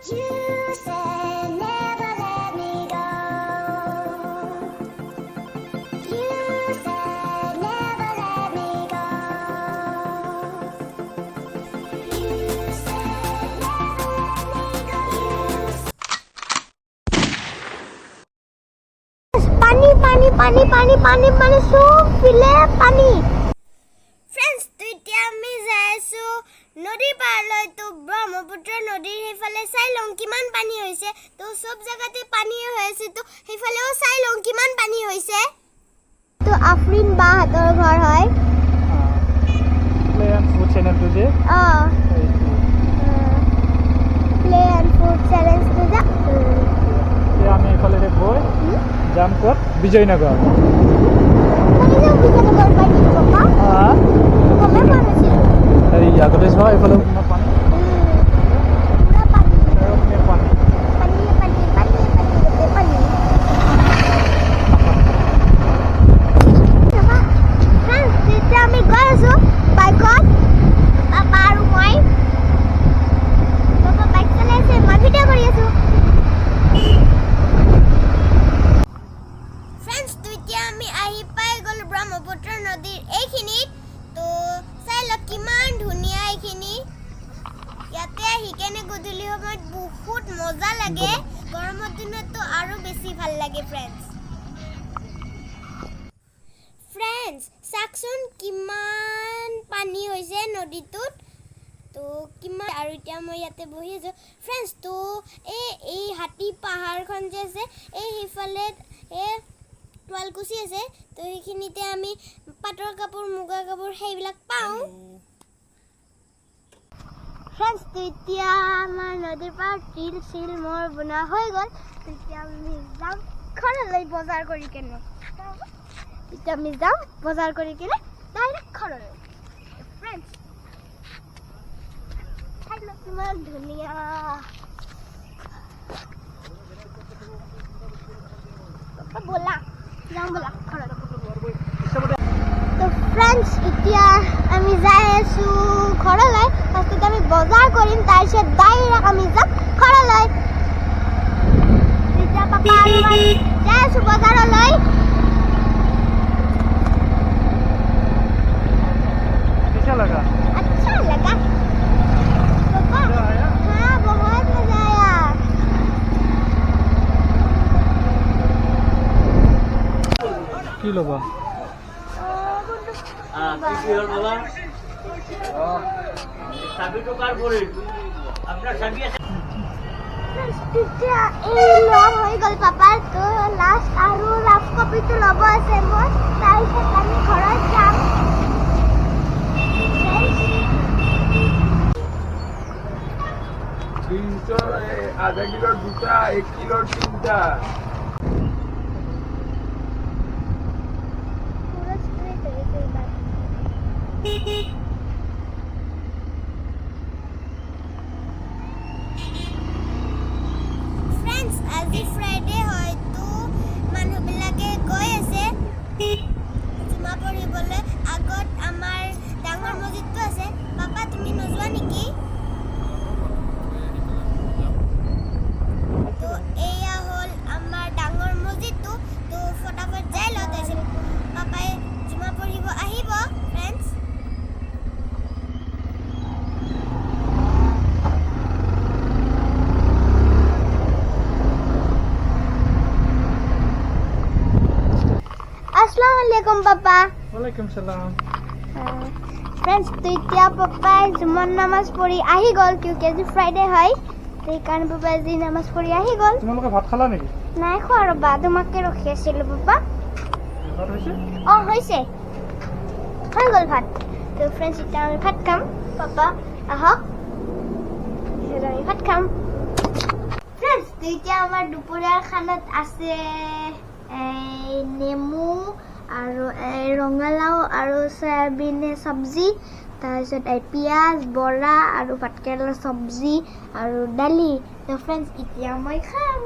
You said never let me go. You said never let me go. You said never let me go. পানী সব ফিলে পানী friends তেতিয়া আমি যাই আছো নদী পাৰলৈ তো ব্ৰহ্মপুত্ৰ নদীৰ সেইফালে চাই লওঁ কিমান পানী হৈছে তো সব জায়গাতে পানী হৈ আছে তো সেইফালেও চাই লওঁ কিমান পানী হৈছে তো আফৰিন বাহাতৰ ঘৰ হয় প্লে এণ্ড ফুড চেনেলটো যে প্লে এণ্ড ফুড চেনেল তো যা আমি এইফালে গৈ যাম ক'ত বিজয়নগৰ আগতে চোৱা এইফালে পানী আমি গৈ আছো বাইকত পাপা আৰু মই পাপা বাইক চলাই আছে মই ভিডিঅ' কৰি আছো ফ্ৰেন্ডছ তো এতিয়া আমি আহি পাই গ'লো ব্ৰহ্মপুত্ৰ নদীৰ এইখিনিত তো চাই লওক কিমান ধুনীয়া এইখিনি ইয়াতে আহি কেনে গধূলি সময়ত বহুত মজা লাগে গৰমৰ দিনততো আৰু বেছি ভাল লাগে ফ্ৰেন্ডছ চাকচোন কিমান পানী হৈছে নদীটোত তো কিমান আৰু এতিয়া মই ইয়াতে বহি আছোঁ ফ্ৰেন্ডছ তো এই হাতী পাহাৰখন যে আছে এই সিফালে শুৱালকুছি আছে তো সেইখিনিতে আমি পাটৰ কাপোৰ মুগা কাপোৰ সেইবিলাক পাওঁ ফ্ৰেন্ডছ তো এতিয়া আমাৰ নদীৰ পৰা তিল চিল মোৰ বনোৱা হৈ গ'ল তেতিয়া আমি যাম ঘৰলৈ বজাৰ কৰি কেনে এতিয়া আমি যাম বজাৰ কৰি কেনে ডাইৰেক্ট ঘৰলৈ ফ্ৰেন্ডছ ঠাইবিলাক কিমান ধুনীয়া ব'লা যাম ব'লা ঘৰলৈ তো ফ্ৰেন্ডছ এতিয়া আমি যাই আছোঁ ঘৰলৈ ফাৰ্ষ্টতে আমি বজাৰ কৰিম তাৰপিছত ডাইৰেক্ট আমি যাম ঘৰলৈ তেতিয়া পাপা আৰু মই যাই আছোঁ বজাৰলৈ लगा अच्छा लगा पापा हाँ बहुत मजा आया কি ল'বা কি হল বাবা চাবিটো কার পরে আপনার চাবি আছে তেতিয়া এই লোৱা হৈ গ'ল পাপাৰ তো লাষ্ট আৰু ৰাফ কপিটো ল'ব আছে মোৰ তাৰপিছত আমি ঘৰত যাম आधा किलो दूसरा 1 किलो तीनटा पूरा स्प्रे करेंगे एक बार फ्रेंड्स আজি ফ্ৰাইডে হয় তো মানুহবিলাকে গৈ আছে জুমা পঢ়িবলৈ আগত আমাৰ ডাঙৰ মছজিদটো আছে পাপা তুমি নোযোৱা নেকি তো এয়া হ'ল আমাৰ ডাঙৰ মছজিদটো তো ফটাফট যাই লওঁ তাৰপিছত পাপাই জুমা পঢ়িব আহিব ফ্ৰেণ্ডছ अस्सलाम वालेकुम पापा ওয়ালাইকুম সালাম फ्रेंड्स तो इतना पापा जुम्मन नमाज पढ़ी आही गल क्योंकि आज फ्राइडे है तो कारण पापा आज नमाज पढ़ी आही गल তোমালোকে ভাত খালা নেকি নাই খোৱা ৰবা তোমাকে ৰখি আছিলো পাপা ভাত হৈছে হৈছে হৈ গল ভাত তো फ्रेंड्स এতিয়া আমি ভাত খাম পাপা আহক আমি ভাত খাম फ्रेंड्स তো এতিয়া আমাৰ দুপৰীয়াৰ খানাত আছে নেমু আৰু ৰঙালাও আৰু সয়াবিনে সবজি তাৰপিছত পিঁয়াজ বৰা আৰু ভাতকেৰেলা সবজি আৰু দালি তো ফ্ৰেণ্ডছ এতিয়া মই খাম